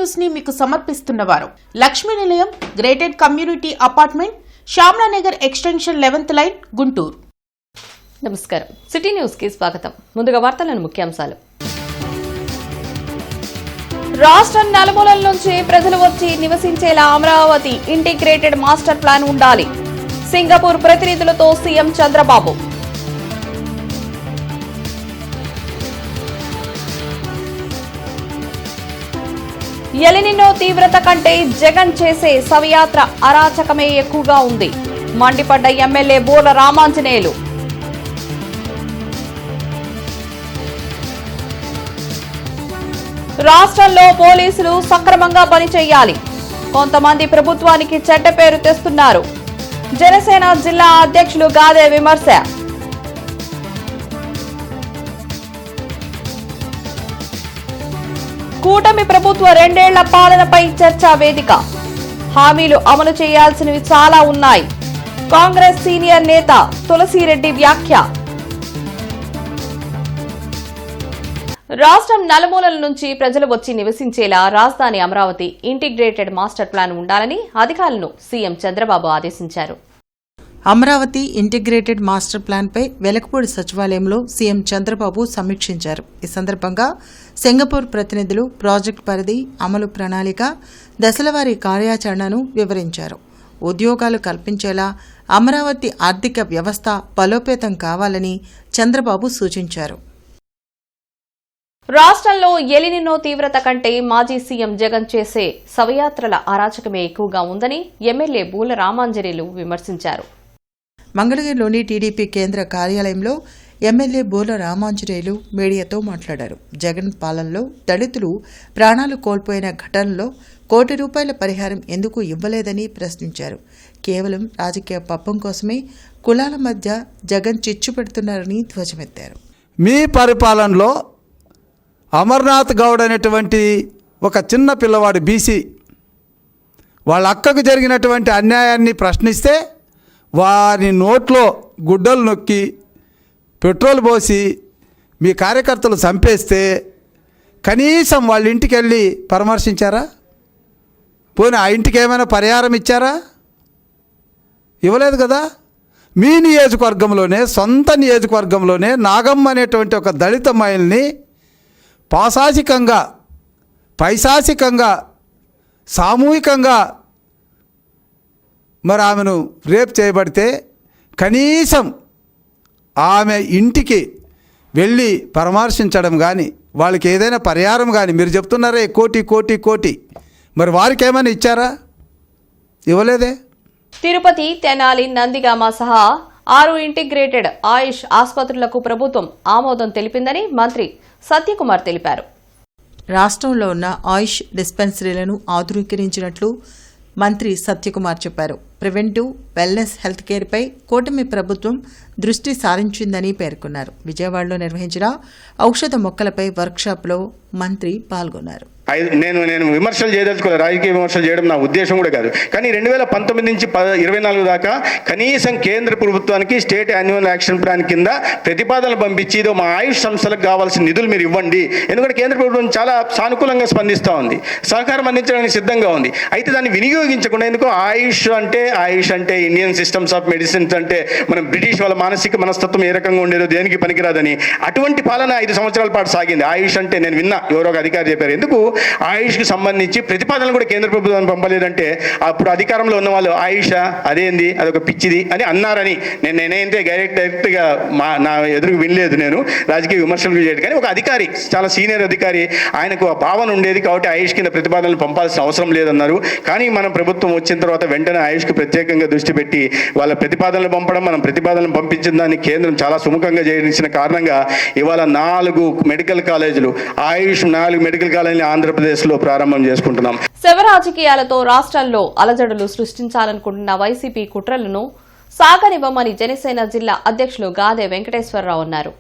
News ని మీకు సమర్పిస్తున్నవారు Lakshmi Nilayam gated community apartment Shyamalanagar extension 11th line Guntur. నమస్కారం. సిటీ న్యూస్ కి స్వాగతం. ముందుగా వార్తలను ముఖ్యాంశాలు. రాష్ట్రం నలుమూలల నుంచి ప్రజలు వచ్చి నివసించేలా అమరావతి ఇంటిగ్రేటెడ్ మాస్టర్ ప్లాన్ ఉండాలి. సింగపూర్ ప్రతినిధులతో సీఎం చంద్రబాబు. ఎలినినో తీవ్రత కంటే జగన్ చేసే శవయాత్ర అరాచకమే ఎక్కువగా ఉంది. మండిపడ్డ ఎమ్మెల్యే బోర్ల రామాంజనేయులు. రాష్ట్రంలో పోలీసులు సక్రమంగా పనిచేయాలి. కొంతమంది ప్రభుత్వానికి చెడ్డ పేరు తెస్తున్నారు. జనసేన జిల్లా అధ్యక్షులు గాదే విమర్శ. కూటమి ప్రభుత్వ 2 ఏళ్ల పాలనపై చర్చా వేదిక. హామీలు అమలు చేయాల్సినవి చాలా ఉన్నాయి. కాంగ్రెస్ సీనియర్ నేత తులసిరెడ్డి వ్యాఖ్య. రాష్ట్రం నలుమూలల నుంచి ప్రజలు వచ్చి నివసించేలా రాజధాని అమరావతి ఇంటిగ్రేటెడ్ మాస్టర్ ప్లాన్ ఉండాలని అధికారులను సీఎం చంద్రబాబు ఆదేశించారు. అమరావతి ఇంటిగ్రేటెడ్ మాస్టర్ ప్లాన్పై వెలకపూడి సచివాలయంలో సీఎం చంద్రబాబు సమీక్షించారు. ఈ సందర్భంగా సింగపూర్ ప్రతినిధులు ప్రాజెక్టు పరిధి, అమలు ప్రణాళిక, దశలవారీ కార్యాచరణను వివరించారు. ఉద్యోగాలు కల్పించేలా అమరావతి ఆర్థిక వ్యవస్థ బలోపేతం కావాలని చంద్రబాబు సూచించారు. రాష్ట్రంలో ఎలినినో తీవ్రత కంటే మాజీ సీఎం జగన్ చేసే శవయాత్రల అరాచకమే ఎక్కువగా ఉందని ఎమ్మెల్యే బోర్ల రామాంజనేయులు విమర్శించారు. మంగళగిరిలోని టీడీపీ కేంద్ర కార్యాలయంలో ఎమ్మెల్యే బోర్ల రామాంజనేయులు మీడియాతో మాట్లాడారు. జగన్ పాలనలో దళితులు ప్రాణాలు కోల్పోయిన ఘటనలో ₹1 కోటి పరిహారం ఎందుకు ఇవ్వలేదని ప్రశ్నించారు. కేవలం రాజకీయ పప్పం కోసమే కులాల మధ్య జగన్ చిచ్చు పెడుతున్నారని ధ్వజమెత్తారు. మీ పరిపాలనలో అమర్నాథ్ గౌడ్ అనేటువంటి ఒక చిన్న పిల్లవాడు బీసీ వాళ్ళ అక్కకు జరిగినటువంటి అన్యాయాన్ని ప్రశ్నిస్తే వారి నోట్లో గుడ్డలు నొక్కి పెట్రోల్ పోసి మీ కార్యకర్తలు చంపేస్తే కనీసం వాళ్ళ ఇంటికి వెళ్ళి పరామర్శించారా? పోనీ ఆ ఇంటికి ఏమైనా పరిహారం ఇచ్చారా? ఇవ్వలేదు కదా. మీ నియోజకవర్గంలోనే, సొంత నియోజకవర్గంలోనే నాగమ్మ అనేటువంటి ఒక దళిత మహిళని పైశాసికంగా సామూహికంగా మరి ఆమెను రేప్ చేయబడితే కనీసం ఆమె ఇంటికి వెళ్ళి పరామర్శించడం కానీ, వాళ్ళకి ఏదైనా పరిహారం కానీ, మీరు చెప్తున్నారే కోటి మరి వారికి ఏమైనా ఇచ్చారా? ఇవ్వలేదే. తిరుపతి, తెనాలి, నందిగామ సహా 6 ఇంటిగ్రేటెడ్ ఆయుష్ ఆసుపత్రులకు ప్రభుత్వం ఆమోదం తెలిపిందని మంత్రి సత్యకుమార్ తెలిపారు. రాష్ట్రంలో ఉన్న ఆయుష్ డిస్పెన్సరీలను ఆధునీకరించినట్లు మంత్రి సత్యకుమార్ చెప్పారు. ప్రివెంటివ్ వెల్నెస్ హెల్త్ కేర్పై కూటమి ప్రభుత్వం దృష్టి సారించిందని పేర్కొన్నారు. విజయవాడలో నిర్వహించిన ఔషధ మొక్కలపై వర్క్షాప్లో మంత్రి పాల్గొన్నారు. నేను విమర్శలు చేయదలుచుకోలేదు, రాజకీయ విమర్శలు చేయడం నా ఉద్దేశం కూడా కాదు. కానీ 2019 నుంచి 24 దాకా కనీసం కేంద్ర ప్రభుత్వానికి స్టేట్ యాన్యువల్ యాక్షన్ ప్లాన్ కింద ప్రతిపాదనలు పంపించి ఇదో మా ఆయుష్ సంస్థలకు కావాల్సిన నిధులు మీరు ఇవ్వండి. ఎందుకంటే కేంద్ర ప్రభుత్వం చాలా సానుకూలంగా స్పందిస్తూ ఉంది, సహకారం అందించడానికి సిద్ధంగా ఉంది. అయితే దాన్ని వినియోగించకుండా ఎందుకో ఆయుష్ అంటే ఇండియన్ సిస్టమ్స్ ఆఫ్ మెడిసిన్స్ అంటే మనం బ్రిటిష్ వాళ్ళ మానసిక మనస్తత్వం ఏ రకంగా ఉండేదో దేనికి పనికిరాదని అటువంటి పాలన 5 సంవత్సరాల పాటు సాగింది. ఆయుష్ అంటే నేను విన్నా, ఎవరో ఒక అధికారి చెప్పారు. ఎందుకు ఆయుష్కి సంబంధించి ప్రతిపాదనలు కూడా కేంద్ర ప్రభుత్వాన్ని పంపలేదంటే అప్పుడు అధికారంలో ఉన్న వాళ్ళు ఆయుష అదేంది, అదొక పిచ్చిది అని అన్నారని నేనైతే డైరెక్ట్గా నా ఎదురు వినలేదు. నేను రాజకీయ విమర్శలు చేయలేదు. కానీ ఒక అధికారి, చాలా సీనియర్ అధికారి, ఆయనకు ఆ భావన ఉండేది కాబట్టి ఆయుష్ కింద ప్రతిపాదనలు పంపాల్సిన అవసరం లేదన్నారు. కానీ మన ప్రభుత్వం వచ్చిన తర్వాత వెంటనే ఆయుష్కి ప్రత్యేకంగా దృష్టి పెట్టి వాళ్ళ ప్రతిపాదనలు పంపడం, మనం ప్రతిపాదనలు పంపించిన దాన్ని కేంద్రం చాలా సుముఖంగా చేయించిన కారణంగా ఇవాళ 4 మెడికల్ కాలేజీలు, ఆయుష్ 4 మెడికల్ కాలేజీలు ఆంధ్రప్రదేశ్లో ప్రారంభం చేసుకుంటున్నాం. శవ రాజకీయాలతో రాష్ట్రాల్లో అలజడులు సృష్టించాలనుకుంటున్న వైసీపీ కుట్రలను సాగనివ్వమని జనసేన జిల్లా అధ్యక్షులు గాదే వెంకటేశ్వరరావు అన్నారు.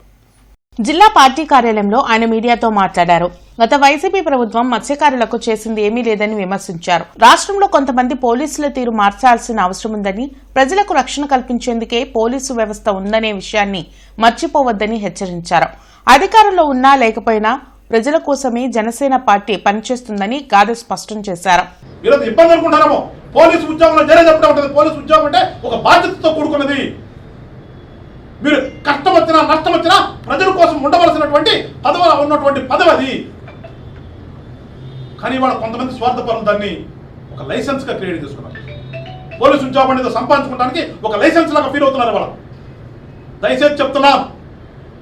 జిల్లా పార్టీ కార్యాలయంలో ఆయన మీడియాతో మాట్లాడారు. గత వైసీపీ ప్రభుత్వం మత్స్యకారులకు చేసింది ఏమీ లేదని విమర్శించారు. రాష్ట్రంలో కొంతమంది పోలీసుల తీరు మార్చాల్సిన అవసరం ఉందని, ప్రజలకు రక్షణ కల్పించేందుకే పోలీసు వ్యవస్థ ఉందనే విషయాన్ని మర్చిపోవద్దని హెచ్చరించారు. అధికారంలో ఉన్నా లేకపోయినా ప్రజల కోసమే జనసేన పార్టీ పనిచేస్తుందని గాదె స్పష్టం చేశారు. ఈరోజు ఇబ్బంది అనుకుంటారేమో, పోలీసు ఉద్యోగంలో జరిగేటప్పుడే ఉంటుంది. పోలీసు ఉద్యోగం అంటే ఒక బాధ్యతతో కూడుకున్నది. మీరు కష్టం వచ్చినా నష్టం వచ్చినా ప్రజల కోసం ఉండవలసినటువంటి పదవి ఉన్నటువంటి పదవి అది. కానీ ఇవాళ కొంతమంది స్వార్థపరులు దాన్ని ఒక లైసెన్స్గా క్రియేట్ చేసుకున్నారు. పోలీసు ఉద్యోగం అనేది సంపాదించుకోవడానికి ఒక లైసెన్స్ లాగా ఫీల్ అవుతున్నారు వాళ్ళు. దయచేసి చెప్తున్నాం,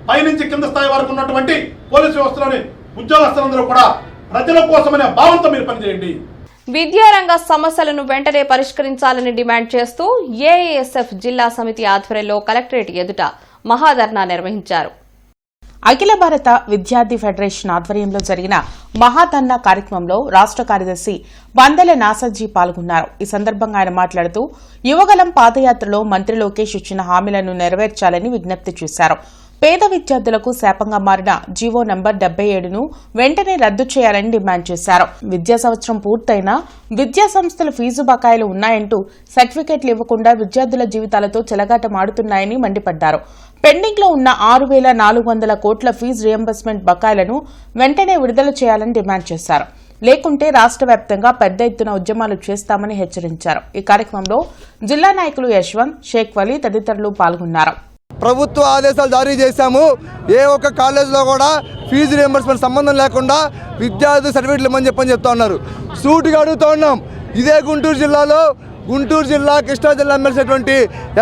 పైనుంచి కింద స్థాయి వరకు ఉన్నటువంటి పోలీసు వ్యవస్థలోని ఉద్యోగస్తులందరూ కూడా ప్రజల కోసమనే భావంతో మీరు పనిచేయండి. విద్యారంగ సమస్యలను వెంటనే పరిష్కరించాలని డిమాండ్ చేస్తూ ఏఐఎస్ఎఫ్ జిల్లా సమితి ఆధ్వర్యంలో కలెక్టరేట్ ఎదుట మహాధర్నా నిర్వహించారు. అఖిల భారత విద్యార్థి ఫెడరేషన్ ఆధ్వర్యంలో జరిగిన మహాధర్నా కార్యక్రమంలో రాష్ట్ర కార్యదర్శి వందెల నాసర్జీ పాల్గొన్నారు. ఈ సందర్భంగా ఆయన మాట్లాడుతూ యువగలం పాదయాత్రలో మంత్రి లోకేష్ ఇచ్చిన హామీలను నెరవేర్చాలని విజ్ఞప్తి చేశారు. పేద విద్యార్థులకు శాపంగా మారిన జీవో నంబర్ 77ను వెంటనే రద్దు చేయాలని డిమాండ్ చేశారు. విద్యా సంవత్సరం పూర్తయినా విద్యా సంస్థల ఫీజు బకాయిలు ఉన్నాయంటూ సర్టిఫికెట్లు ఇవ్వకుండా విద్యార్థుల జీవితాలతో చెలగాటమాడుతున్నాయని మండిపడ్డారు. పెండింగ్ లో ఉన్న 6,400 కోట్ల ఫీజు రియంబర్స్మెంట్ బకాయిలను వెంటనే విడుదల చేయాలని డిమాండ్ చేశారు. లేకుంటే రాష్ట్ర వ్యాప్తంగా పెద్ద ఎత్తున ఉద్యమాలు చేస్తామని హెచ్చరించారు. ఈ కార్యక్రమంలో జిల్లా నాయకులు యశ్వంత్, షేక్ వలీ తదితరులు పాల్గొన్నారు. ప్రభుత్వ ఆదేశాలు జారీ చేశాము. ఏ ఒక్క కాలేజీలో కూడా ఫీజు రియంబర్స్మెంట్ సంబంధం లేకుండా విద్యార్థి సర్టిఫికెట్లు ఇవ్వమని చెప్తా ఉన్నారు. సూటిగా అడుగుతూ ఉన్నాం. ఇదే గుంటూరు జిల్లాలో గుంటూరు జిల్లా కృష్ణా జిల్లా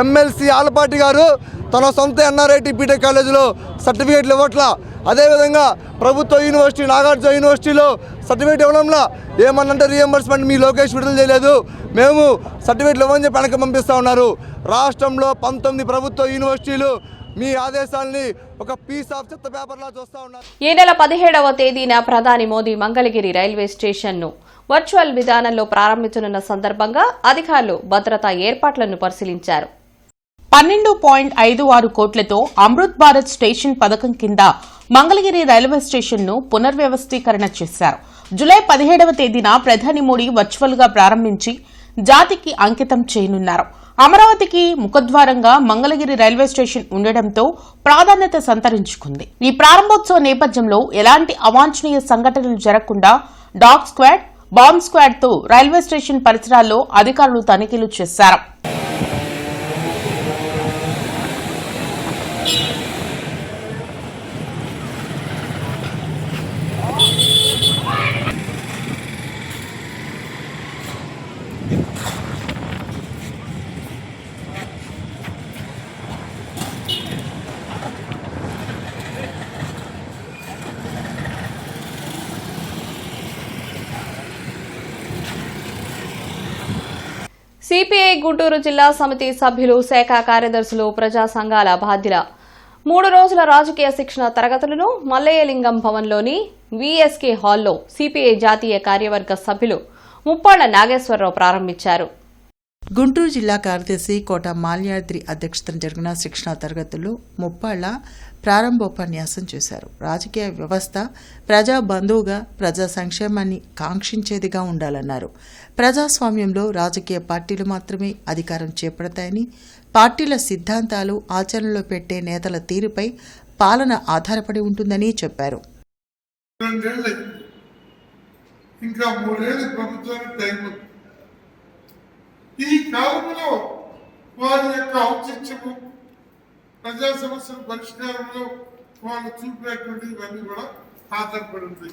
ఎమ్మెల్సీ ఆలపాటి గారు తన సొంత ఎన్ఆర్ఐటి బీటెక్ కాలేజీలో సర్టిఫికేట్లు ఇవ్వట్లా. అదేవిధంగా ప్రభుత్వ యూనివర్సిటీ నాగార్జున యూనివర్సిటీలో సర్టిఫికేట్ ఇవ్వడంలా ఏమన్నంటే రియంబర్స్మెంట్ మీ లోకేష్ విడుదల చేయలేదు, మేము సర్టిఫికేట్లు ఇవ్వని చెప్పి వెనక్కి పంపిస్తూ ఉన్నారు. రాష్ట్రంలో 19 ప్రభుత్వ యూనివర్సిటీలు మీ ఆదేశాలని ఒక పీస్ ఆఫ్ చెత్త పేపర్లా చూస్తూ ఉన్నారు. ఈ నెల 17వ తేదీన ప్రధాని మోదీ మంగళగిరి రైల్వే స్టేషన్ను వర్చువల్ విధానంలో ప్రారంభించనున్న సందర్భంగా అధికారులు భద్రతా ఏర్పాట్లను పరిశీలించారు. 12.56 కోట్లతో అమృత్ భారత్ స్టేషన్ పథకం కింద మంగళగిరి రైల్వే స్టేషన్ను పునర్వ్యవస్థీకరణ చేశారు. జులై 17వ తేదీన ప్రధాని మోడీ వర్చువల్ గా ప్రారంభించి జాతికి అంకితం చేయనున్నారు. అమరావతికి ముఖద్వారంగా మంగళగిరి రైల్వే స్టేషన్ ఉండడంతో ప్రాధాన్యత సంతరించుకుంది. ఈ ప్రారంభోత్సవ నేపథ్యంలో ఎలాంటి అవాంఛనీయ సంఘటనలు జరగకుండా డాగ్ స్క్వాడ్, బాంబ్ స్క్వాడ్ తో రైల్వే స్టేషన్ పరిసరాల్లో అధికారులు తనిఖీలు చేశారు. సిపిఐ గుంటూరు జిల్లా సమితి సభ్యులు, శాఖ కార్యదర్శులు, ప్రజా సంఘాల బాధ్యుల 3 రోజుల రాజకీయ శిక్షణ తరగతులను మల్లయ్యలింగం భవన్లోని వీఎస్కే హాల్లో సిపిఐ జాతీయ కార్యవర్గ సభ్యులు ముప్పాళ్ల నాగేశ్వరరావు ప్రారంభించారు. గుంటూరు జిల్లా కార్యదర్శి కోట మాల్యాద్రి అధ్యక్షతన జరిగిన శిక్షణా తరగతుల్లో ముప్పాళ్ల ప్రారంభోపన్యాసం చేశారు. రాజకీయ వ్యవస్థ ప్రజా బంధువుగా, ప్రజా సంక్షేమాన్ని కాంక్షించేదిగా ఉండాలన్నారు. ప్రజాస్వామ్యంలో రాజకీయ పార్టీలు మాత్రమే అధికారం చేపడతాయని, పార్టీల సిద్ధాంతాలు ఆచరణలో పెట్టే నేతల తీరుపై పాలన ఆధారపడి ఉంటుందని చెప్పారు. ఇంకా 3 ఏళ్ళు ప్రభుత్వానికి టైం ఉంది. ఈ కాలంలో వారి యొక్క ఔచిత్యము, ప్రజా సమస్యల పరిష్కారంలో వాళ్ళు చూపేటువంటి ఇవన్నీ కూడా ఆధారపడి ఉంది.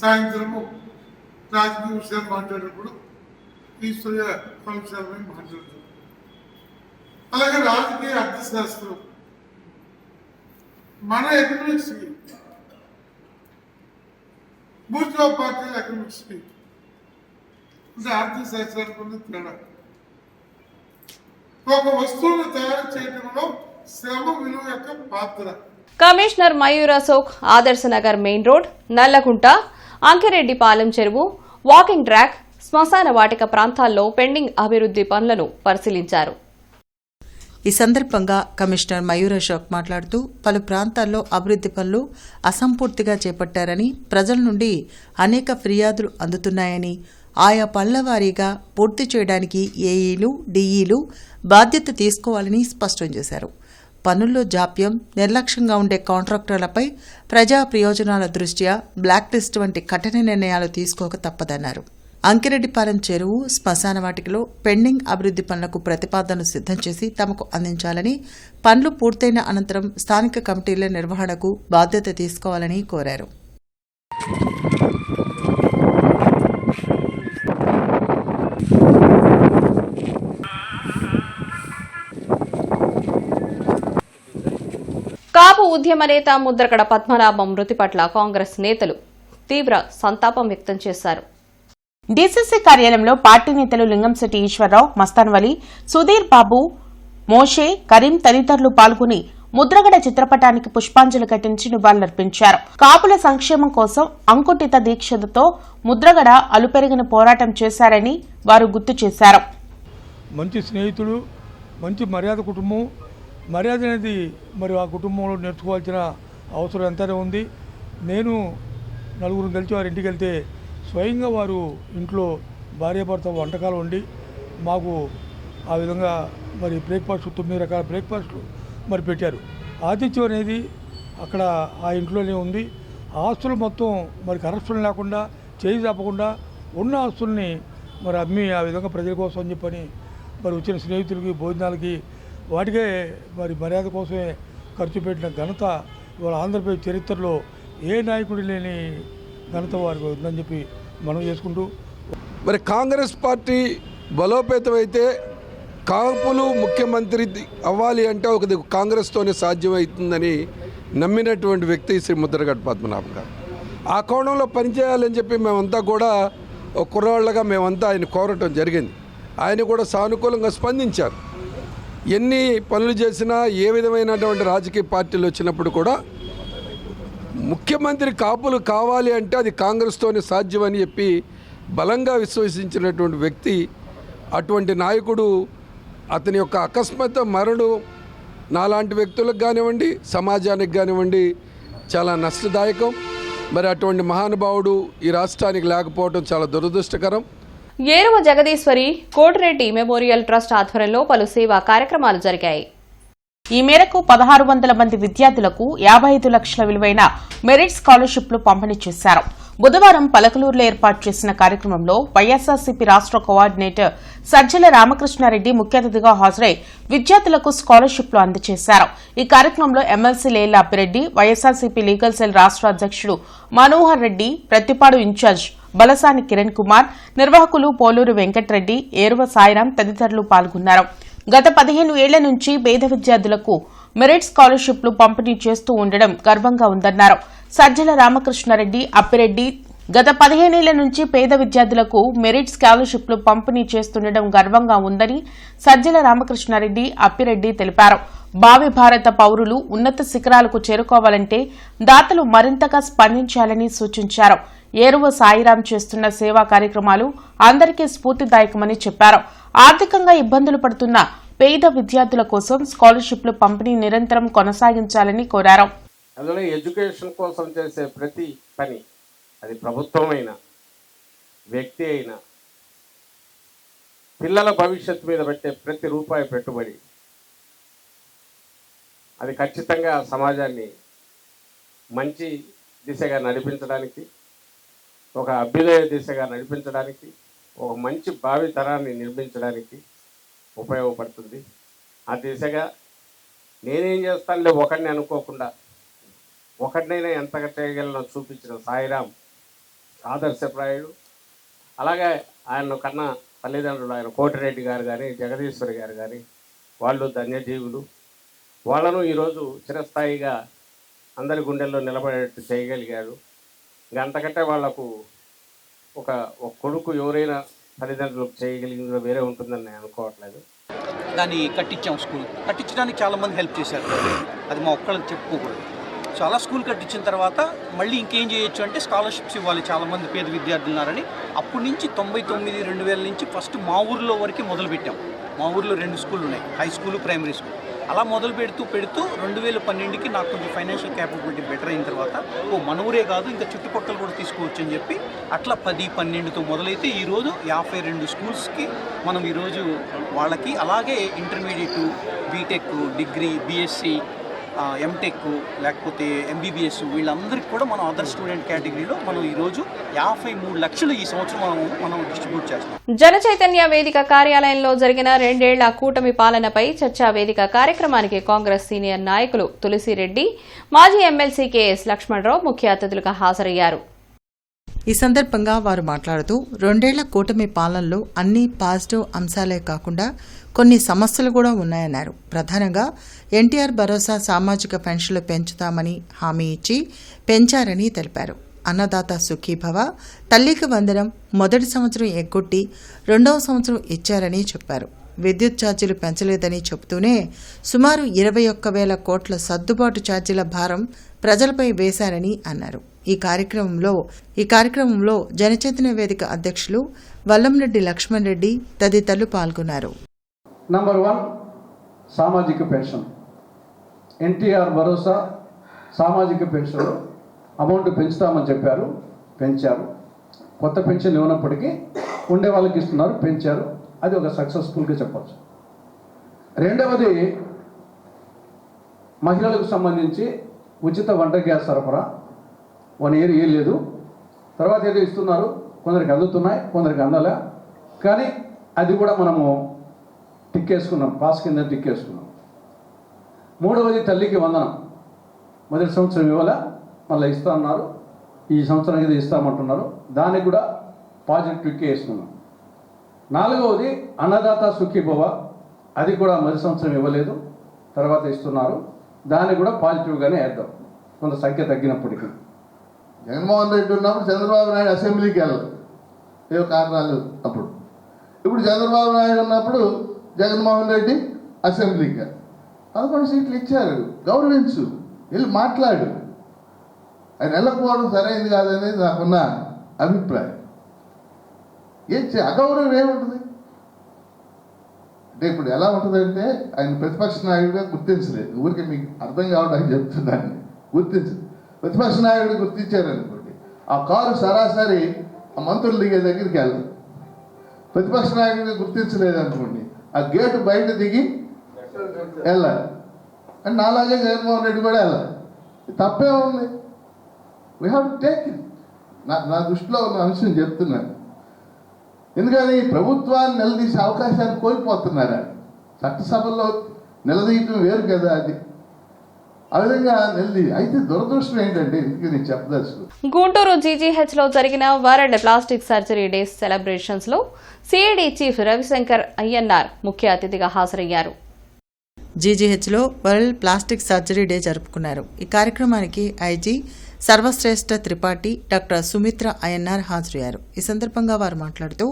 సాయంత్రము రాజకీయ విషయాలు మాట్లాడేటప్పుడు ఈశ్వర్య అంశాలపై మాట్లాడుతారు. అలాగే రాజకీయ అర్థశాస్త్రం, మన ఎకనామిక్స్కి, బూర్జువా పార్టీల ఎకనామిక్స్కి అంటే ఆర్థిక శాస్త్రానికి ఉన్న తేడా. ఒక వస్తువును తయారు చేయడంలో శ్రమ విలువ యొక్క పాత్ర. Commissioner Mayur Ashok Adarshnagar main road, Nallakunta, Ankireddypalem చెరువు, వాకింగ్ ట్రాక్, శ్మశాన వాటిక ప్రాంతాల్లో పెండింగ్ అభివృద్ది పనులను పరిశీలించారు. ఈ సందర్భంగా కమిషనర్ మయూర్ అశోక్ మాట్లాడుతూ పలు ప్రాంతాల్లో అభివృద్ది పనులు అసంపూర్తిగా చేపట్టారని, ప్రజల నుండి అనేక ఫిర్యాదులు అందుతున్నాయని, ఆయా పనుల వారీగా పూర్తి చేయడానికి ఏఈలు, డిఈలు బాధ్యత తీసుకోవాలని స్పష్టం చేశారు. పనుల్లో జాప్యం, నిర్లక్ష్యంగా ఉండే కాంట్రాక్టర్లపై ప్రజా ప్రయోజనాల దృష్ట్యా బ్లాక్ లిస్ట్ వంటి కఠిన నిర్ణయాలు తీసుకోక తప్పదన్నారు. అంకిరెడ్డిపాలెం చెరువు, శ్మశాన వాటికలో పెండింగ్ అభివృద్ధి పనులకు ప్రతిపాదనలు సిద్ధం చేసి తమకు అందించాలని, పనులు పూర్తయిన అనంతరం స్థానిక కమిటీల నిర్వహణకు బాధ్యత తీసుకోవాలని కోరారు. కాపు ఉద్యమ నేత ముద్రగడ పద్మనాభం మృతి పట్ల కాంగ్రెస్ నేతలు తీవ్ర సంతాపం వ్యక్తం చేశారు. డీసీసీ కార్యాలయంలో పార్టీ నేతలు లింగంశెట్టి ఈశ్వరరావు, మస్తాన్ వలి, సుధీర్ బాబు, మోషే, కరీం తదితరులు పాల్గొని ముద్రగడ చిత్రపటానికి పుష్పాంజలి ఘటించి నివాళులర్పించారు. కాపుల సంక్షేమం కోసం అంకుటిత దీక్షతో ముద్రగడ అలుపెరిగిన పోరాటం చేశారని వారు గుర్తు చేశారు. మంచి స్నేహితుడు, మంచి మర్యాద కుటుంబం. మర్యాద అనేది మరి ఆ కుటుంబంలో నేర్చుకోవాల్సిన అవసరం ఎంతనే ఉంది. నేను నలుగురు కలిసి వారి ఇంటికి వెళ్తే స్వయంగా వారు ఇంట్లో భార్యాభర్త వంటకాలు వండి మాకు ఆ విధంగా మరి బ్రేక్ఫాస్ట్ 9 రకాల బ్రేక్ఫాస్ట్లు మరి పెట్టారు. ఆతిథ్యం అనేది అక్కడ ఆ ఇంట్లోనే ఉంది. ఆస్తులు మొత్తం మరి కరప్షన్ లేకుండా, చేయి తప్పకుండా ఉన్న ఆస్తుల్ని మరి అమ్మి ఆ విధంగా ప్రజల కోసం అని చెప్పని మరి వచ్చిన స్నేహితులకి, భోజనాలకి, వాటికే మరి మర్యాద కోసమే ఖర్చు పెట్టిన ఘనత ఇవాళ ఆంధ్రప్రదేశ్ చరిత్రలో ఏ నాయకుడు లేని ఘనత వారికి ఉందని చెప్పి మనం చేసుకుంటూ, మరి కాంగ్రెస్ పార్టీ బలోపేతమైతే కాపులు ముఖ్యమంత్రి అవ్వాలి అంటే ఒక కాంగ్రెస్తోనే సాధ్యమవుతుందని నమ్మినటువంటి వ్యక్తి శ్రీ ముద్రగడ పద్మనాభం గారు. ఆ కోణంలో పనిచేయాలని చెప్పి మేమంతా కూడా ఒక కుర్రాళ్ళగా మేమంతా ఆయన కోరటం జరిగింది. ఆయన కూడా సానుకూలంగా స్పందించారు. ఎన్ని పనులు చేసినా, ఏ విధమైనటువంటి రాజకీయ పార్టీలు వచ్చినప్పుడు కూడా ముఖ్యమంత్రి కాపులు కావాలి అంటే అది కాంగ్రెస్తోనే సాధ్యమని చెప్పి బలంగా విశ్వసించినటువంటి వ్యక్తి. అటువంటి నాయకుడు, అతని యొక్క అకస్మాత్ మరణం నాలాంటి వ్యక్తులకు కానివ్వండి, సమాజానికి కానివ్వండి చాలా నష్టదాయకం. మరి అటువంటి మహానుభావుడు ఈ రాష్ట్రానికి లేకపోవడం చాలా దురదృష్టకరం. ఏరువ జగదీశ్వరి కోటిరెడ్డి మెమోరియల్ ట్రస్ట్ ఆధ్వర్యంలో పలు సేవా కార్యక్రమాలు జరిగాయి. ఈ మేరకు 1600 మంది విద్యార్థులకు 55 లక్షల విలువైన మెరిట్ స్కాలర్షిప్లు పంపిణీ చేశారు. బుధవారం పలకలూరులో ఏర్పాటు చేసిన కార్యక్రమంలో వైఎస్ఆర్సీపీ రాష్ట్ర కోఆర్డినేటర్ సజ్జల రామకృష్ణారెడ్డి ముఖ్య అతిథిగా హాజరై విద్యార్థులకు స్కాలర్షిప్లు అందజేశారు. ఈ కార్యక్రమంలో MLC Lella Appireddy, YSRCP legal cell రాష్ట్ర అధ్యక్షుడు మనోహర్ రెడ్డి, ప్రతిపాడు ఇన్ఛార్జ్ బలసాని కిరణ్ కుమార్, నిర్వాహకులు పోలూరు వెంకటరెడ్డి, ఏరువ సాయిరాం తదితరులు పాల్గొన్నారు. గత 15 ఏళ్ల నుంచి పేద విద్యార్థులకు మెరిట్ స్కాలర్షిప్లు పంపిణీ చేస్తూ ఉండడం గర్వంగా ఉందన్నారు. సజ్జల రామకృష్ణారెడ్డి, అప్పిరెడ్డి గత 15 ఏళ్ల నుంచి పేద విద్యార్థులకు మెరిట్ స్కాలర్షిప్లు పంపిణీ చేస్తుండడం గర్వంగా ఉందని సజ్జల రామకృష్ణారెడ్డి, అప్పిరెడ్డి తెలిపారు. భావి భారత పౌరులు ఉన్నత శిఖరాలకు చేరుకోవాలంటే దాతలు మరింతగా స్పందించాలని సూచించారు. ఏరువ సాయిరాం చేస్తున్న సేవా కార్యక్రమాలు అందరికీ స్ఫూర్తిదాయకమని చెప్పారు. ఆర్థికంగా ఇబ్బందులు పడుతున్న పేద విద్యార్థుల కోసం స్కాలర్షిప్లు పంపిణీ నిరంతరం కొనసాగించాలని కోరారు. అందులో ఎడ్యుకేషన్ కోసం చేసే ప్రతి పని, అది ప్రభుత్వమైనా, వ్యక్తి అయినా, పిల్లల భవిష్యత్తు మీద పెట్టే ప్రతి రూపాయి పెట్టుబడి అది ఖచ్చితంగా సమాజాన్ని మంచి దిశగా నడిపించడానికి, ఒక అభ్యుదయ దిశగా నడిపించడానికి, ఒక మంచి భావి తరాన్ని నిర్మించడానికి ఉపయోగపడుతుంది. ఆ దిశగా నేనేం చేస్తానులే ఒకడిని అనుకోకుండా ఒకడినైనా ఎంతగా చేయగలనో చూపించిన సాయిరాం ఆదర్శప్రాయుడు. అలాగే ఆయన కన్నా తల్లిదండ్రులు ఆయన కోటిరెడ్డి గారు కానీ, జగదీశ్వరి గారు కానీ, వాళ్ళు ధన్యజీవులు. వాళ్ళను ఈరోజు చిరస్థాయిగా అందరి గుండెల్లో నిలబడేట్టు చేయగలిగాడు. ఇంకా అంతకంటే వాళ్లకు ఒక కొడుకు ఎవరైనా తల్లిదండ్రులకు చేయగలిగిందో వేరే ఉంటుందని నేను అనుకోవట్లేదు. దాన్ని కట్టించాం. స్కూల్ కట్టించడానికి చాలామంది హెల్ప్ చేశారు. అది మా ఒక్కళ్ళని చెప్పుకోకూడదు. సో అలా స్కూల్ కట్టించిన తర్వాత మళ్ళీ ఇంకేం చేయొచ్చు అంటే స్కాలర్షిప్స్ ఇవ్వాలి, చాలామంది పేద విద్యార్థులు ఉన్నారని అప్పటి నుంచి 99-2000 నుంచి ఫస్ట్ మా ఊర్లో వరకు మొదలుపెట్టాం. మా ఊర్లో 2 స్కూళ్ళు ఉన్నాయి, హై స్కూలు, ప్రైమరీ స్కూల్. అలా మొదలు పెడుతూ 2012కి నాకు కొంచెం ఫైనాన్షియల్ క్యాపబిలిటీ బెటర్ అయిన తర్వాత మన ఊరే కాదు ఇంకా చుట్టుపక్కల కూడా తీసుకోవచ్చు అని చెప్పి అట్లా 10-12తో మొదలైతే ఈరోజు 52 స్కూల్స్కి మనం ఈరోజు వాళ్ళకి అలాగే intermediate, B Tech, degree, B Sc, M Tech లేకపోతే ఎంబీబీఎస్ వీళ్ళందరికీ కూడా మనం అదర్ స్టూడెంట్ కేటగిరీలో మనం ఈరోజు 53 లక్షలు ఈ సంవత్సరం మనం డిస్ట్రిబ్యూట్ చేస్తాం. జన చైతన్య వేదిక కార్యాలయంలో జరిగిన 2 ఏళ్ల కూటమి పాలనపై చర్చా వేదిక కార్యక్రమానికి కాంగ్రెస్ సీనియర్ నాయకులు తులసిరెడ్డి, మాజీ ఎమ్మెల్సీ కెఎస్ లక్ష్మణరావు ముఖ్య అతిథులుగా హాజరయ్యారు. ఈ సందర్భంగా వారు మాట్లాడుతూ 2 ఏళ్ల కూటమి పాలనలో అన్ని పాజిటివ్ అంశాలే కాకుండా కొన్ని సమస్యలు కూడా ఉన్నాయన్నారు. ప్రధానంగా ఎన్టీఆర్ భరోసా సామాజిక పెన్షన్లు పెంచుతామని హామీ ఇచ్చి పెంచారని తెలిపారు. అన్నదాత సుఖీభవ, తల్లికి వందనం మొదటి సంవత్సరం ఎగ్గొట్టి 2వ సంవత్సరం ఇచ్చారని చెప్పారు. విద్యుత్ ఛార్జీలు పెంచలేదని చెబుతూనే సుమారు 21,000 కోట్ల సర్దుబాటు ఛార్జీల భారం ప్రజలపై వేశారని అన్నారు. ఈ కార్యక్రమంలో జనచైతన్య వేదిక అధ్యక్షులు వల్లంరెడ్డి లక్ష్మణ్ రెడ్డి తదితరులు పాల్గొన్నారు. నంబర్ 1 సామాజిక పెన్షన్. ఎన్టీఆర్ భరోసా సామాజిక పెన్షన్ అమౌంట్ పెంచుతామని చెప్పారు, పెంచారు. కొత్త పెన్షన్ ఇవ్వనప్పటికీ ఉండే వాళ్ళకి ఇస్తున్నారు, పెంచారు. అది ఒక సక్సెస్ఫుల్గా చెప్పచ్చు. రెండవది మహిళలకు సంబంధించి ఉచిత వంట గ్యాస్ సరఫరా 1 ఇయర్ ఇవ్వలేదు. తర్వాత ఏదో ఇస్తున్నారు, కొందరికి అందుతున్నాయి, కొందరికి అందలే. కానీ అది కూడా మనము టిక్కేసుకున్నాం, పాస్ కింద టిక్కేసుకున్నాం. మూడవది తల్లికి వందనం. మొదటి సంవత్సరం ఇవ్వాలా, మళ్ళీ ఇస్తా అన్నారు. ఈ సంవత్సరం ఏదో ఇస్తామంటున్నారు, దానికి కూడా పాజిటివ్ టిక్కే వేసుకున్నాం. నాలుగవది అన్నదాత సుఖీభవ. అది కూడా మొదటి సంవత్సరం ఇవ్వలేదు, తర్వాత ఇస్తున్నారు. దాన్ని కూడా పాజిటివ్గానే వేద్దాం, కొంత సంఖ్య తగ్గినప్పటికీ. జగన్మోహన్ రెడ్డి ఉన్నప్పుడు చంద్రబాబు నాయుడు అసెంబ్లీకి వెళ్ళదు, ఏవో కారణాలు అప్పుడు. ఇప్పుడు చంద్రబాబు నాయుడు ఉన్నప్పుడు జగన్మోహన్ రెడ్డి అసెంబ్లీకి 11 సీట్లు ఇచ్చారు. గౌరవించు, వెళ్ళి మాట్లాడు. ఆయన వెళ్ళకపోవడం సరైనది కాదనేది నాకున్న అభిప్రాయం. అగౌరవం ఏముంటుంది అంటే, ఇప్పుడు ఎలా ఉంటుందంటే ఆయన ప్రతిపక్ష నాయకుడిగా గుర్తించలేదు. ఊరికి మీకు అర్థం కావడానికి చెప్తున్నాను, గుర్తించదు. ప్రతిపక్ష నాయకుడు గుర్తించారనుకోండి, ఆ కారు సరాసరి ఆ మంత్రులు దిగే దగ్గరికి వెళ్ళదు. ప్రతిపక్ష నాయకుడిని గుర్తించలేదనుకోండి, ఆ గేటు బయట దిగి వెళ్ళాలి. అండ్ నాలాగే జగన్మోహన్ రెడ్డి కూడా వెళ్ళాలి. తప్పే ఉంది. We have to take it. నా దృష్టిలో ఉన్న అంశం చెప్తున్నాను. ఎందుకని ప్రభుత్వాన్ని నిలదీసే అవకాశాన్ని కోల్పోతున్నారా? చట్టసభల్లో నిలదీయటం వేరు కదా, అది ఆ విధంగా అయితే దురదృష్టం ఏంటంటే, ఇందుకు నేను చెప్పదలుచుకో. గుంటూరు జీజీహెచ్ లో జరిగిన world plastic surgery day celebrations లో సిఐడి చీఫ్ రవిశంకర్ అయ్యన్నార్ ముఖ్య అతిథిగా హాజరయ్యారు. జీజీహెచ్లో వరల్డ్ ప్లాస్టిక్ సర్జరీ డే జరుపుకున్నారు. ఈ కార్యక్రమానికి ఐజీ సర్వశ్రేష్ఠ త్రిపాఠి, డాక్టర్ సుమిత్ర అయ్యన్నార్ హాజరయ్యారు. ఈ సందర్భంగా వారు మాట్లాడుతూ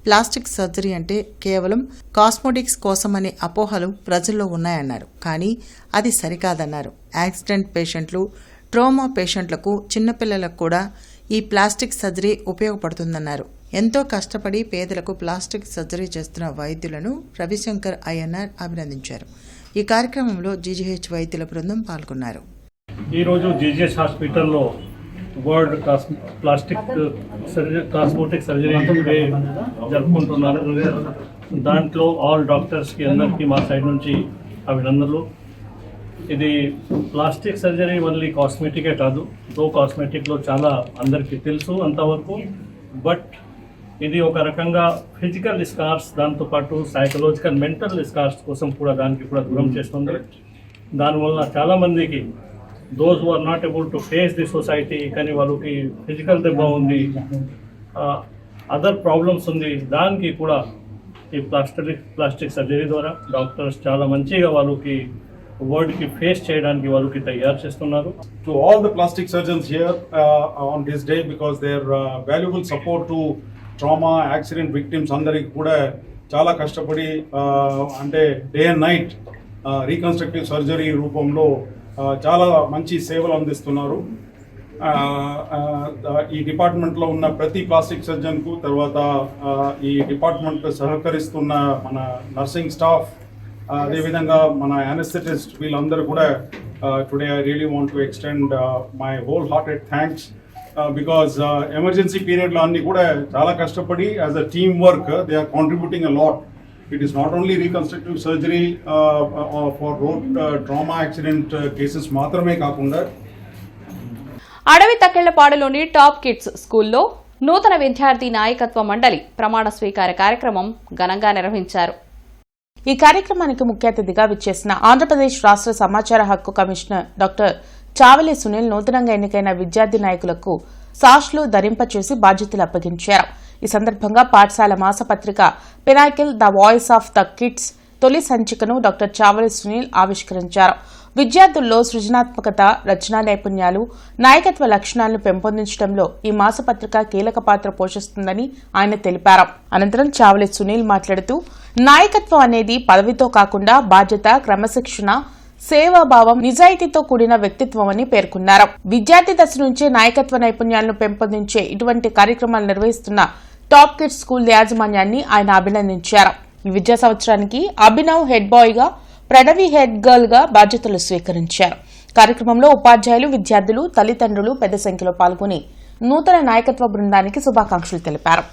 ప్లాస్టిక్ సర్జరీ అంటే కేవలం కాస్మోటిక్స్ కోసమనే అపోహలు ప్రజల్లో ఉన్నాయన్నారు. కానీ అది సరికాదన్నారు. యాక్సిడెంట్ పేషెంట్లు, ట్రోమా పేషెంట్లకు, చిన్నపిల్లలకు కూడా ఈ ప్లాస్టిక్ సర్జరీ ఉపయోగపడుతుందన్నారు. ఎంతో కష్టపడి పేదలకు ప్లాస్టిక్ సర్జరీ చేస్తున్న వైద్యులను రవిశంకర్ అయ్యన్నార్ అభినందించారు. ఈ కార్యక్రమంలో జీజీహెచ్ వైద్యుల బృందం పాల్గొన్నారు. ఈరోజు జీజీహెచ్ హాస్పిటల్లో వరల్డ్ కాస్మోటిక్ సర్జరీ డే జరుపుకుంటున్నారు. దాంట్లో ఆల్ డాక్టర్స్కి అందరికీ మా సైడ్ నుంచి అభినందనలు. ఇది ప్లాస్టిక్ సర్జరీ ఓన్లీ కాస్మెటికే కాదు, కాస్మెటిక్లో చాలా అందరికీ తెలుసు అంతవరకు. బట్ ఇది ఒక రకంగా ఫిజికల్ స్కార్స్, దాంతోపాటు సైకలాజికల్, మెంటల్ స్కార్స్ కోసం కూడా దానికి కూడా దూరం చేస్తుంది. దానివల్ల చాలామందికి those who are not able to face the society, కానీ వాళ్ళకి ఫిజికల్ దెబ్బ ఉంది, అదర్ ప్రాబ్లమ్స్ ఉంది, దానికి కూడా ఈ ప్లాస్టిక్ సర్జరీ ద్వారా డాక్టర్స్ చాలా మంచిగా వాళ్ళకి వర్డ్కి ఫేస్ చేయడానికి వాళ్ళకి తయారు చేస్తున్నారు. To all the plastic surgeons here on this day, because they are valuable support to trauma accident victims అందరికి కూడా చాలా కష్టపడి అంటే day and night reconstructive surgery రూపంలో చాలా మంచి సేవలు అందిస్తున్నారు. ఈ డిపార్ట్మెంట్లో ఉన్న ప్రతి ప్లాస్టిక్ సర్జన్కు, తర్వాత ఈ డిపార్ట్మెంట్ సహకరిస్తున్న మన నర్సింగ్ స్టాఫ్ అదేవిధంగా మన యానెస్థెటిస్ట్ వీళ్ళందరూ కూడా today I really want to extend my whole hearted thanks because emergency పీరియడ్లో అన్ని కూడా చాలా కష్టపడి as a team work they are contributing a lot. It is not only reconstructive surgery for road trauma accident cases మాత్రమే కాకుండా అడవి తక్కెళ్లపాడులోని top kids స్కూల్లో నూతన విద్యార్థి నాయకత్వ మండలి ప్రమాణ స్వీకార కార్యక్రమం ఘనంగా నిర్వహించారు. ఈ కార్యక్రమానికి ముఖ్య అతిథిగా విచ్చేసిన ఆంధ్రప్రదేశ్ రాష్ట్ర సమాచార హక్కు కమిషనర్ డాక్టర్ చావలి సునీల్ నూతనంగా ఎన్నికైన విద్యార్థి నాయకులకు సాష్లు ధరింపచేసి బాధ్యతలు అప్పగించారు. ఈ సందర్భంగా పాఠశాల మాసపత్రిక pinnacle the voice of the kids తొలి సంచికను డాక్టర్ చావలి సునీల్ ఆవిష్కరించారు. విద్యార్థుల్లో సృజనాత్మకత, రచనా నైపుణ్యాలు, నాయకత్వ లక్షణాలను పెంపొందించడంలో ఈ మాసపత్రిక కీలక పాత్ర పోషిస్తుందని ఆయన తెలిపారు. అనంతరం చావలి సునీల్ మాట్లాడుతూ నాయకత్వం అనేది పదవితో కాకుండా బాధ్యత, క్రమశిక్షణ, సేవాభావం, నిజాయితీతో కూడిన వ్యక్తిత్వం అని పేర్కొన్నారు. విద్యార్థి దశ నుంచే నాయకత్వ నైపుణ్యాలను పెంపొందించే ఇటువంటి కార్యక్రమాలు నిర్వహిస్తున్న టాప్ కిడ్స్ స్కూల్ యాజమాన్యాన్ని ఆయన అభినందించారు. ఈ విద్యా సంవత్సరానికి అభినవ్ హెడ్ బాయ్ గా, ప్రణవి హెడ్ గర్ల్ గా బాధ్యతలు స్వీకరించారు. కార్యక్రమంలో ఉపాధ్యాయులు, విద్యార్థులు, తల్లిదండ్రులు పెద్ద సంఖ్యలో పాల్గొని నూతన నాయకత్వ బృందానికి శుభాకాంక్షలు తెలిపారు.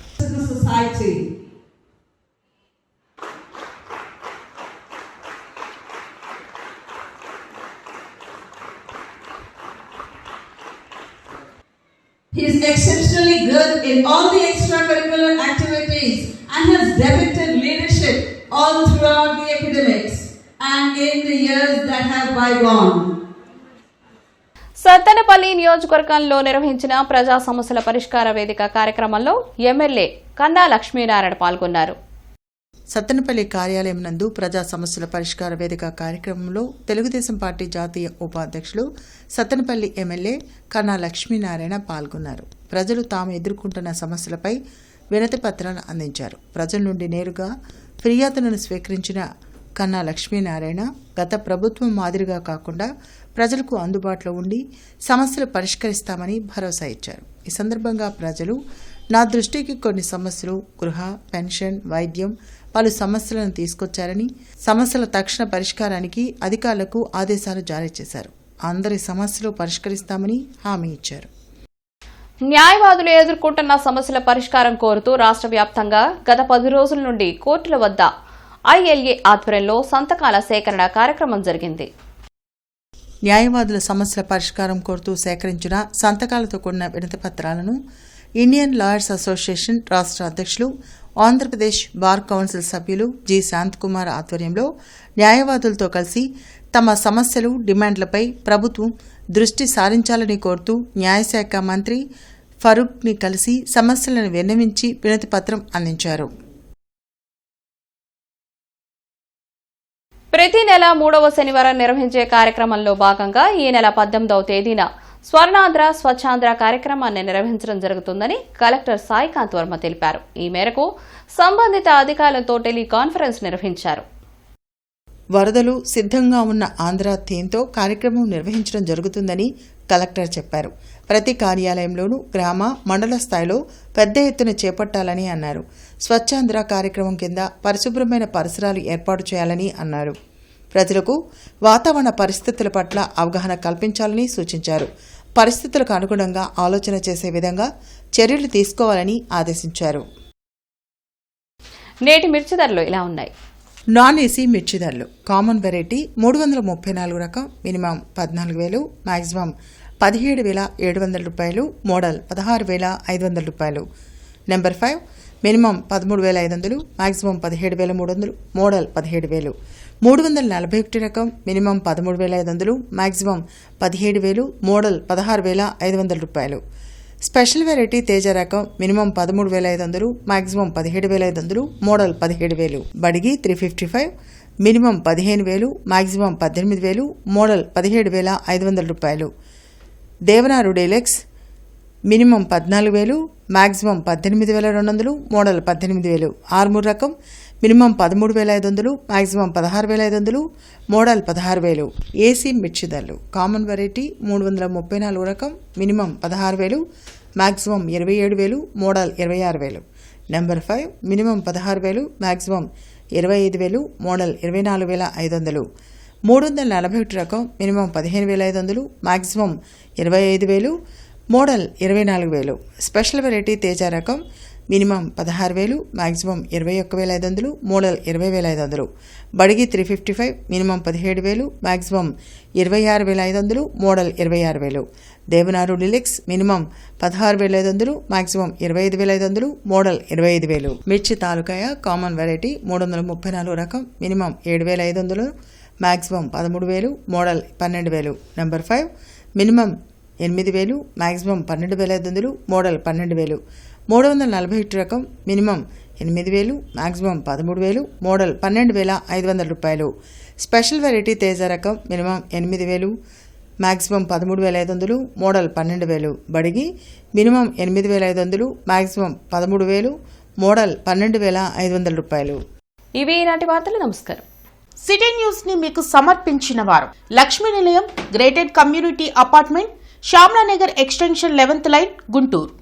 He is exceptionally good in all the extracurricular activities and has depicted leadership all throughout the academics and in the years that have bygone. Sattenapalli నియోజకవర్గంలో నిర్వహించిన ప్రజా సమస్యల పరిష్కార వేదిక కార్యక్రమంలో ఎమ్మెల్యే కన్నా లక్ష్మీనారాయణ పాల్గొన్నారు. సత్తెనపల్లి కార్యాలయం నందు ప్రజా సమస్యల పరిష్కార వేదిక కార్యక్రమంలో తెలుగుదేశం పార్టీ జాతీయ ఉపాధ్యక్షులు సత్తెనపల్లి ఎమ్మెల్యే కన్నా లక్ష్మీనారాయణ పాల్గొన్నారు. ప్రజలు తాము ఎదుర్కొంటున్న సమస్యలపై వినతి పత్రాలు అందించారు. ప్రజల నుండి నేరుగా ఫిర్యాదులను స్వీకరించిన కన్నా లక్ష్మీనారాయణ గత ప్రభుత్వం మాదిరిగా కాకుండా ప్రజలకు అందుబాటులో ఉండి సమస్యలు పరిష్కరిస్తామని భరోసా ఇచ్చారు. ఈ సందర్భంగా ప్రజలు నా దృష్టికి కొన్ని సమస్యలు, గృహ, పెన్షన్, వైద్యం, పలు సమస్యలను తీసుకొచ్చారని, సమస్యల తక్షణ పరిష్కారానికి అధికారులకు ఆదేశాలు జారీ చేశారు. అందరి సమస్యలు పరిష్కరిస్తామని హామీ ఇచ్చారు. న్యాయవాదులు ఎదుర్కొంటున్న సమస్యల పరిష్కారం కోరుతూ రాష్ట్ర వ్యాప్తంగా గత 10 రోజుల నుండి కోర్టుల వద్ద ఐఎల్ఏ ఆధ్వర్యంలో సంతకాల సేకరణ కార్యక్రమం జరిగింది. న్యాయవాదుల సమస్యల పరిష్కారం కోరుతూ సేకరించిన సంతకాలతో కూడిన వినతి పత్రాలను ఇండియన్ లాయర్స్ అసోసియేషన్ రాష్ట్ర అధ్యక్షులు, ఆంధ్రప్రదేశ్ బార్ కౌన్సిల్ సభ్యులు జి శాంతకుమార్ ఆధ్వర్యంలో న్యాయవాదులతో కలిసి తమ సమస్యలు, డిమాండ్లపై ప్రభుత్వం దృష్టి సారించాలని కోరుతూ న్యాయశాఖ మంత్రి ఫరూక్ని కలిసి సమస్యలను విన్నవించి వినతి పత్రం అందించారు. ప్రతి నెల 3వ శనివారం నిర్వహించే కార్యక్రమంలో భాగంగా ఈ నెల 18వ తేదీన స్వర్ణాంధ్ర స్వచ్ఛాంధ్ర కార్యక్రమాన్ని నిర్వహించడం జరుగుతుందని కలెక్టర్ సాయికాంత్ వర్మ తెలిపారు. ఈ మేరకు సంబంధిత అధికారులతో టెలికాన్ఫరెన్స్ నిర్వహించారు. వరదలు సిద్ధంగా ఉన్న ఆంధ్ర థీమ్తో కార్యక్రమం నిర్వహించడం జరుగుతుందని కలెక్టర్ చెప్పారు. ప్రతి కార్యాలయంలోనూ గ్రామ, మండల స్థాయిలో పెద్ద ఎత్తున చేపట్టాలని అన్నారు. స్వచ్ఛాంధ్ర కార్యక్రమం కింద పరిశుభ్రమైన పరిసరాలు ఏర్పాటు చేయాలని అన్నారు. ప్రజలకు వాతావరణ పరిస్థితుల పట్ల అవగాహన కల్పించాలని సూచించారు. పరిస్థితులకు అనుగుణంగా ఆలోచన చేసే విధంగా చర్యలు తీసుకోవాలని ఆదేశించారు. నేటి మిర్చి ధరలు ఇలా ఉన్నాయి. నాన్ ఏసీ మిర్చి ధరలు కామన్ వెరైటీ 334 రకం మినిమం 14,000, మ్యాక్సిమం 17,700 రూపాయలు, మోడల్ 16,500 రూపాయలు. Number 5 minimum 13,500, maximum 17,300, model 17,000. 341 రకం మినిమం 13,500, మ్యాక్సిమం 17,000, మోడల్ 16,500 రూపాయలు. స్పెషల్ వెరైటీ తేజ రకం minimum 13,500, maximum 17,500, model 17,000. Byadgi 355 minimum 15,000, maximum 18,000, model 17,500 రూపాయలు. Devanur deluxe minimum 14,000, maximum 18,200, model 18,000. Armoor రకం మినిమం 13,500, మ్యాక్సిమం 16,500, మోడల్ 16,000. ఏసీ మిర్చి ధరలు కామన్ వెరైటీ 334 రకం minimum 16,000, maximum 27,000, model 26,000. Number 5 minimum 16,000, maximum 25,000, model 24,500. 341 రకం minimum 15,500, maximum 25,000, model 24,000. Special variety Teja రకం minimum 16,000, maximum 21,500, model 20,500. Byadgi 355 minimum 17,000, maximum 26,500, model 26,000. Devanur deluxe minimum 16,500, maximum 25,500, model 25,000. మిర్చి తాలూకాయ common variety 334 రకం minimum 7,500, maximum 13,000, model 12,000. Number 5 minimum 8,000, maximum 12,500, model 12,000. 341 రకం minimum 8,000, maximum 13,000, model 12,500 రూపాయలు. Special variety Teja రకం minimum 8,000, maximum 13,500, model 12,000. Byadgi minimum 8,500, maximum 13,000, model 12,500 రూపాయలు. ఇవి ఈనాటి వార్తలు. నమస్కారం. సిటీ న్యూస్ ని మీకు సమర్పించిన వారు Lakshmi Nilayam, gated community apartment, Shyamlanagar extension 11th line, Guntur.